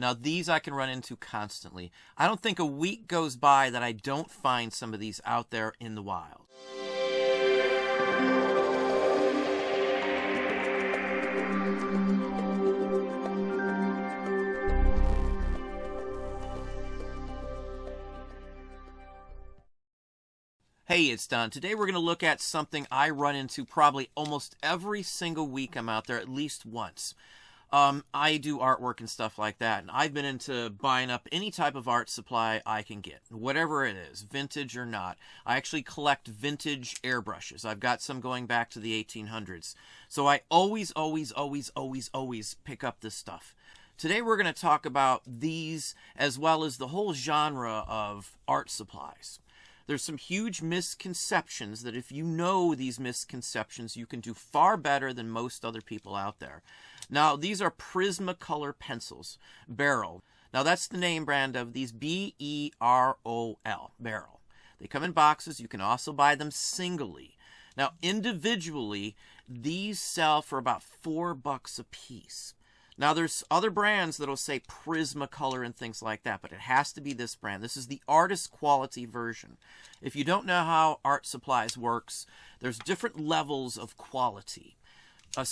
Now these I can run into constantly. I don't think a week goes by that I don't find some of these out there in the wild. Hey, it's Don. Today we're going to look at something I run into probably almost every single week I'm out there, at least once. I do artwork and stuff like that, and I've been into buying up any type of art supply I can get, whatever it is, vintage or not. I actually collect vintage airbrushes. I've got some going back to the 1800s. So I always pick up this stuff. Today we're going to talk about these as well as the whole genre of art supplies. There's some huge misconceptions that if you know these misconceptions, you can do far better than most other people out there. Now, these are Prismacolor pencils, Barrel. Now, that's the name brand of these, B-E-R-O-L, Barrel. They come in boxes. You can also buy them singly. Now, individually, these sell for about $4 a piece. Now, there's other brands that'll say Prismacolor and things like that, but it has to be this brand. This is the artist quality version. If you don't know how art supplies works, there's different levels of quality. A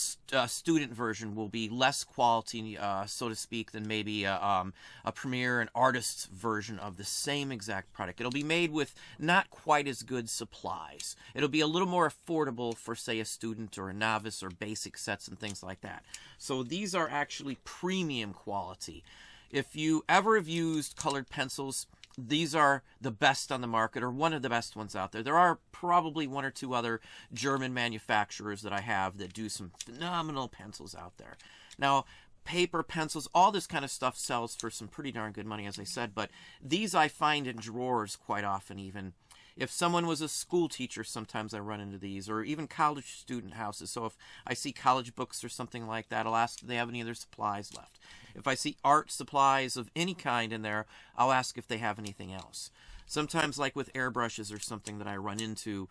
student version will be less quality, so to speak, than maybe a premier and artist's version of the same exact product. It'll be made with not quite as good supplies. It'll be a little more affordable for, say, a student or a novice or basic sets and things like that. So these are actually premium quality. If you ever have used colored pencils, these are the best on the market, or one of the best ones out there. There are probably one or two other German manufacturers that I have that do some phenomenal pencils out there. Now, paper pencils, all this kind of stuff sells for some pretty darn good money, as I said, but these I find in drawers quite often even. If someone was a school teacher, sometimes I run into these, or even college student houses. So if I see college books or something like that, I'll ask if they have any other supplies left. If I see art supplies of any kind in there, I'll ask if they have anything else. Sometimes, like with airbrushes or something that I run into,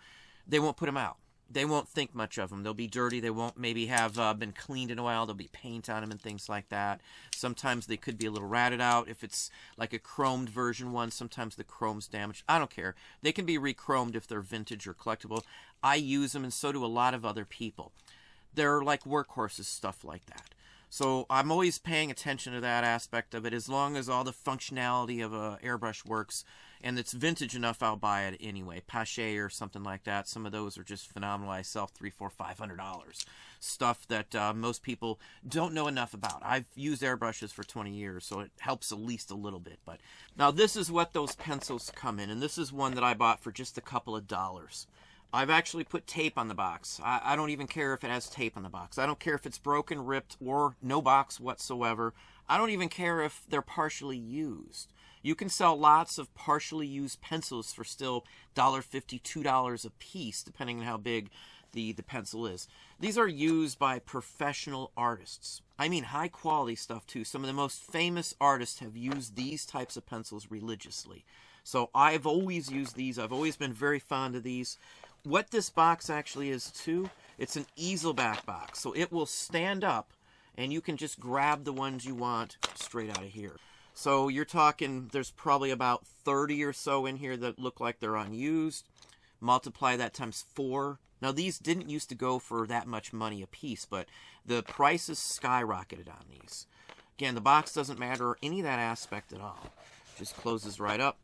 they won't put them out. They won't think much of them. They'll be dirty. They won't maybe have been cleaned in a while. There'll be paint on them and things like that. Sometimes they could be a little ratted out. If it's like a chromed version one, sometimes the chrome's damaged. I don't care. They can be re-chromed if they're vintage or collectible. I use them, and so do a lot of other people. They're like workhorses, stuff like that. So I'm always paying attention to that aspect of it. As long as all the functionality of a airbrush works and it's vintage enough, I'll buy it anyway. Pache or something like that. Some of those are just phenomenal. I sell $300, $400, $500. Stuff that most people don't know enough about. I've used airbrushes for 20 years, so it helps at least a little bit. But now this is what those pencils come in, and this is one that I bought for just a couple of dollars. I've actually put tape on the box. I don't even care if it has tape on the box. I don't care if it's broken, ripped, or no box whatsoever. I don't even care if they're partially used. You can sell lots of partially used pencils for still $1.50, $2 a piece, depending on how big the pencil is. These are used by professional artists. I mean high quality stuff too. Some of the most famous artists have used these types of pencils religiously. So I've always used these. I've always been very fond of these. What this box actually is too, it's an easel back box. So it will stand up and you can just grab the ones you want straight out of here. So you're talking, there's probably about 30 or so in here that look like they're unused. Multiply that times 4. Now these didn't used to go for that much money a piece, but the prices skyrocketed on these. Again, the box doesn't matter or any of that aspect at all. Just closes right up.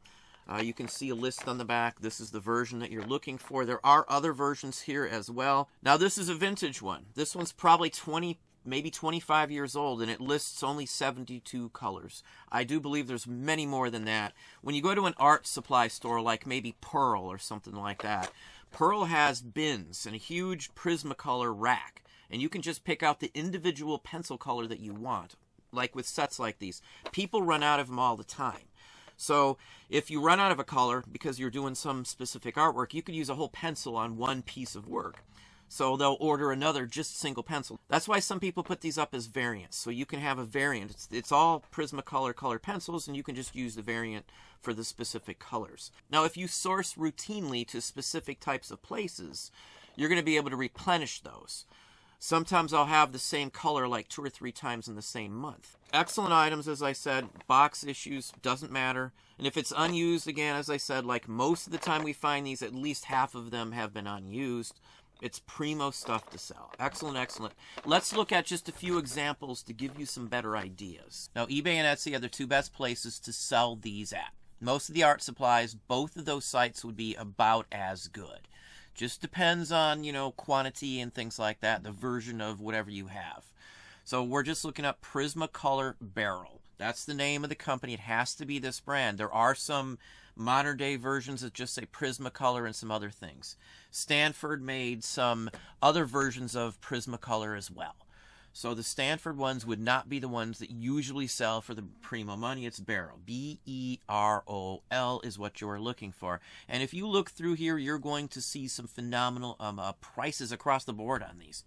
You can see a list on the back. This is the version that you're looking for. There are other versions here as well. Now this is a vintage one. This one's probably 20, maybe 25 years old, and it lists only 72 colors. I do believe there's many more than that. When you go to an art supply store like maybe Pearl or something like that, Pearl has bins and a huge Prismacolor rack, and you can just pick out the individual pencil color that you want. Like with sets like these, people run out of them all the time. So if you run out of a color because you're doing some specific artwork, you could use a whole pencil on one piece of work. So they'll order another just single pencil. That's why some people put these up as variants. So you can have a variant. It's all Prismacolor colored pencils, and you can just use the variant for the specific colors. Now, if you source routinely to specific types of places, you're going to be able to replenish those. Sometimes I'll have the same color like 2 or 3 times in the same month. Excellent items, as I said. Box issues, doesn't matter. And if it's unused, again, as I said, like most of the time we find these, at least half of them have been unused. It's primo stuff to sell. Excellent, excellent. Let's look at just a few examples to give you some better ideas. Now, eBay and Etsy are the 2 best places to sell these at. Most of the art supplies, both of those sites would be about as good. Just depends on, quantity and things like that, the version of whatever you have. So we're just looking up Prismacolor Barrel. That's the name of the company. It has to be this brand. There are some modern day versions that just say Prismacolor and some other things. Stanford made some other versions of Prismacolor as well. So the Stanford ones would not be the ones that usually sell for the primo money. It's Barrel. B-E-R-O-L is what you're looking for. And if you look through here, you're going to see some phenomenal prices across the board on these.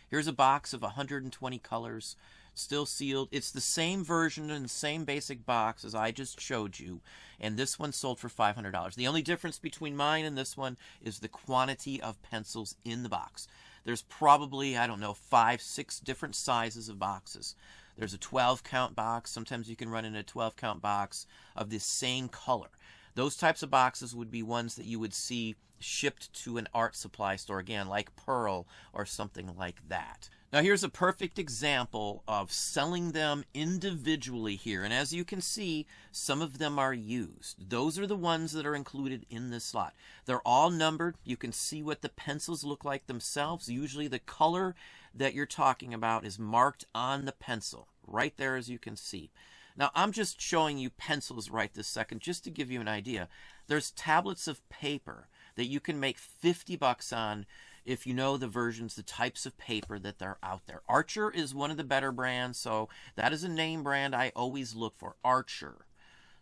Here's a box of 120 colors, still sealed. It's the same version and the same basic box as I just showed you. And this one sold for $500. The only difference between mine and this one is the quantity of pencils in the box. There's probably, 5, 6 different sizes of boxes. There's a 12-count box. Sometimes you can run in a 12-count box of the same color. Those types of boxes would be ones that you would see shipped to an art supply store, again, like Pearl or something like that. Now here's a perfect example of selling them individually here. And as you can see, some of them are used. Those are the ones that are included in this slot. They're all numbered. You can see what the pencils look like themselves. Usually the color that you're talking about is marked on the pencil, right there as you can see. Now I'm just showing you pencils right this second just to give you an idea. There's tablets of paper that you can make $50 on if you know the versions, the types of paper that they're out there. Archer is one of the better brands, so that is a name brand I always look for, Archer.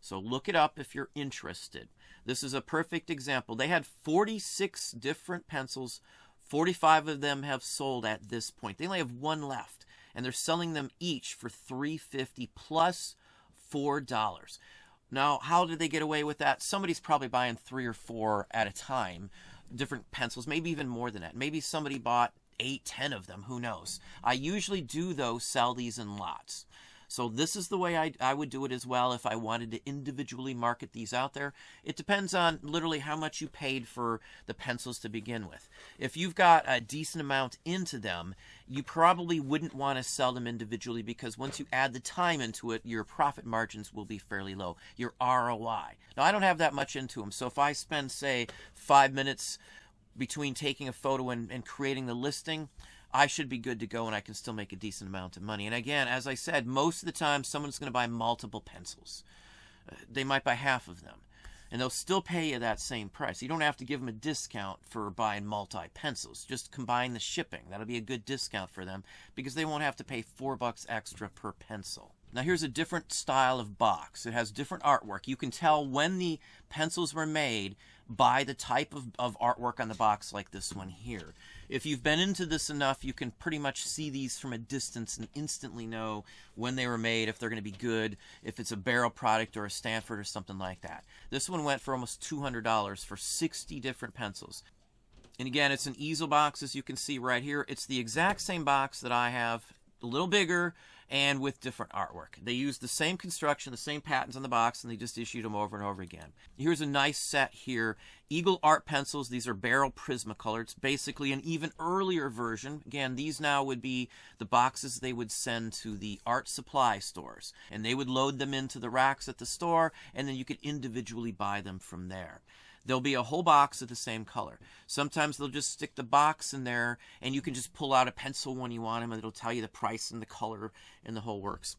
So look it up if you're interested. This is a perfect example. They had 46 different pencils. 45 of them have sold at this point. They only have 1 left, and they're selling them each for $3.50 plus $4. Now, how did they get away with that? Somebody's probably buying 3 or 4 at a time, different pencils, maybe even more than that. Maybe somebody bought 8, 10 of them, who knows. I usually do, though, sell these in lots. So this is the way I would do it as well if I wanted to individually market these out there. It depends on literally how much you paid for the pencils to begin with. If you've got a decent amount into them, you probably wouldn't want to sell them individually because once you add the time into it, your profit margins will be fairly low, your ROI. Now, I don't have that much into them, so if I spend, say, 5 minutes between taking a photo and creating the listing, I should be good to go and I can still make a decent amount of money. And again, as I said, most of the time someone's going to buy multiple pencils. They might buy half of them. And they'll still pay you that same price. You don't have to give them a discount for buying multi-pencils. Just combine the shipping. That'll be a good discount for them because they won't have to pay $4 extra per pencil. Now here's a different style of box. It has different artwork. You can tell when the pencils were made by the type of artwork on the box like this one here. If you've been into this enough, you can pretty much see these from a distance and instantly know when they were made, if they're going to be good, if it's a Barrel product or a Stanford or something like that. This one went for almost $200 for 60 different pencils. And again, it's an easel box, as you can see right here. It's the exact same box that I have, a little bigger and with different artwork. They used the same construction, the same patterns on the box, and they just issued them over and over again. Here's a nice set here. Eagle Art Pencils. These are Barrel Prismacolor. It's basically an even earlier version. Again, these now would be the boxes they would send to the art supply stores. And they would load them into the racks at the store, and then you could individually buy them from there. There'll be a whole box of the same color. Sometimes they'll just stick the box in there, and you can just pull out a pencil when you want them, and it'll tell you the price and the color and the whole works.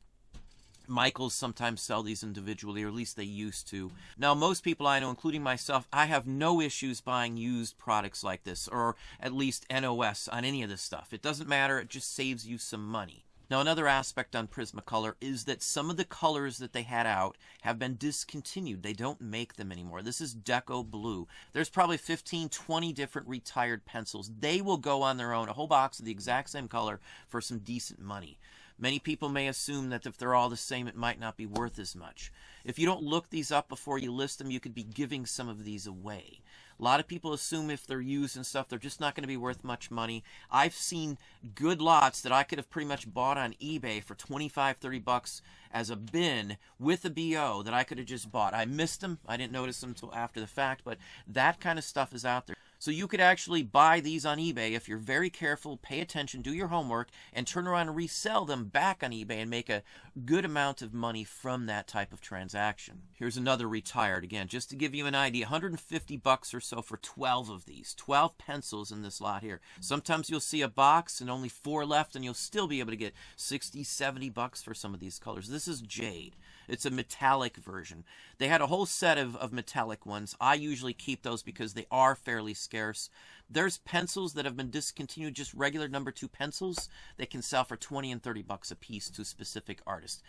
Michaels sometimes sell these individually, or at least they used to. Now, most people I know, including myself, I have no issues buying used products like this, or at least NOS on any of this stuff. It doesn't matter. It just saves you some money. Now, another aspect on Prismacolor is that some of the colors that they had out have been discontinued. They don't make them anymore. This is Deco Blue. There's probably 15, 20 different retired pencils. They will go on their own, a whole box of the exact same color for some decent money. Many people may assume that if they're all the same, it might not be worth as much. If you don't look these up before you list them, you could be giving some of these away. A lot of people assume if they're used and stuff, they're just not going to be worth much money. I've seen good lots that I could have pretty much bought on eBay for 25, 30 bucks as a bin with a BO that I could have just bought. I missed them. I didn't notice them until after the fact, but that kind of stuff is out there. So you could actually buy these on eBay if you're very careful, pay attention, do your homework, and turn around and resell them back on eBay and make a good amount of money from that type of transaction. Here's another retired, again, just to give you an idea, 150 bucks or so for 12 of these, 12 pencils in this lot here. Sometimes you'll see a box and only 4 left, and you'll still be able to get 60, 70 bucks for some of these colors. This is jade. It's a metallic version. They had a whole set of metallic ones. I usually keep those because they are fairly scarce. There's pencils that have been discontinued, just regular number 2 pencils. They can sell for 20 and 30 bucks a piece to specific artists.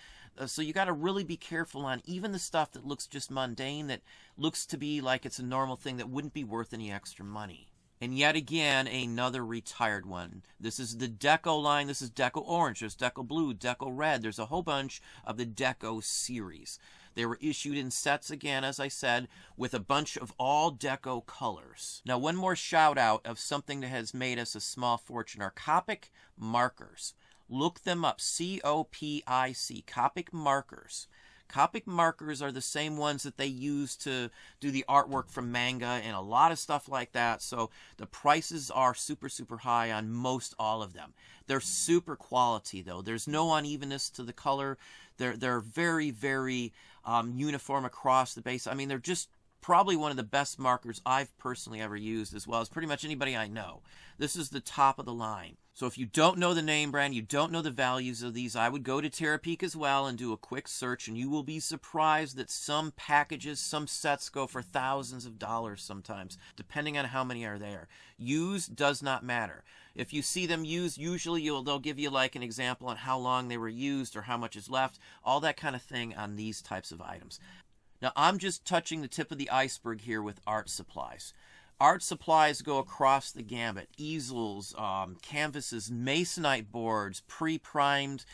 So you got to really be careful on even the stuff that looks just mundane, that looks to be like it's a normal thing that wouldn't be worth any extra money. And yet again, another retired one. This is the Deco line. This is Deco Orange. There's Deco Blue, Deco Red. There's a whole bunch of the Deco series. They were issued in sets, again, as I said, with a bunch of all Deco colors. Now, one more shout out of something that has made us a small fortune are Copic Markers. Look them up. C-O-P-I-C. Copic Markers. Copic markers are the same ones that they use to do the artwork from manga and a lot of stuff like that. So the prices are super, super high on most all of them. They're super quality, though. There's no unevenness to the color. They're very, very uniform across the base. I mean, they're just probably one of the best markers I've personally ever used, as well as pretty much anybody I know. This is the top of the line. So if you don't know the name brand, you don't know the values of these, I would go to Terapeak as well and do a quick search, and you will be surprised that some packages, some sets go for thousands of dollars sometimes, depending on how many are there. Used does not matter. If you see them used, usually they'll give you like an example on how long they were used or how much is left, all that kind of thing on these types of items. Now, I'm just touching the tip of the iceberg here with art supplies. Art supplies go across the gamut. Easels, canvases, masonite boards, pre-primed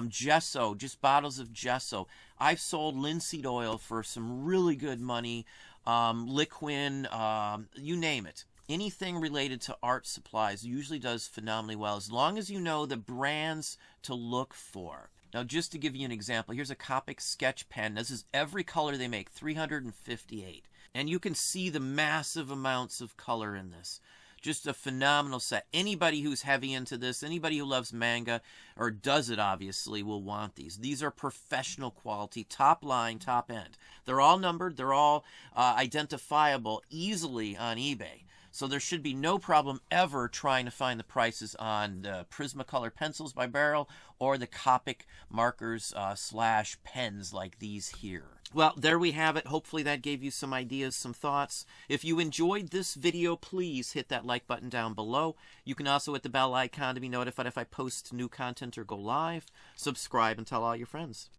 gesso, just bottles of gesso. I've sold linseed oil for some really good money, liquid, you name it. Anything related to art supplies usually does phenomenally well, as long as you know the brands to look for. Now, just to give you an example, here's a Copic sketch pen. This is every color they make, 358. And you can see the massive amounts of color in this. Just a phenomenal set. Anybody who's heavy into this, anybody who loves manga, or does it obviously, will want these. These are professional quality, top line, top end. They're all numbered. They're all identifiable easily on eBay. So there should be no problem ever trying to find the prices on the Prismacolor pencils by Barrel or the Copic markers / pens like these here. Well, there we have it. Hopefully that gave you some ideas, some thoughts. If you enjoyed this video, please hit that like button down below. You can also hit the bell icon to be notified if I post new content or go live. Subscribe and tell all your friends.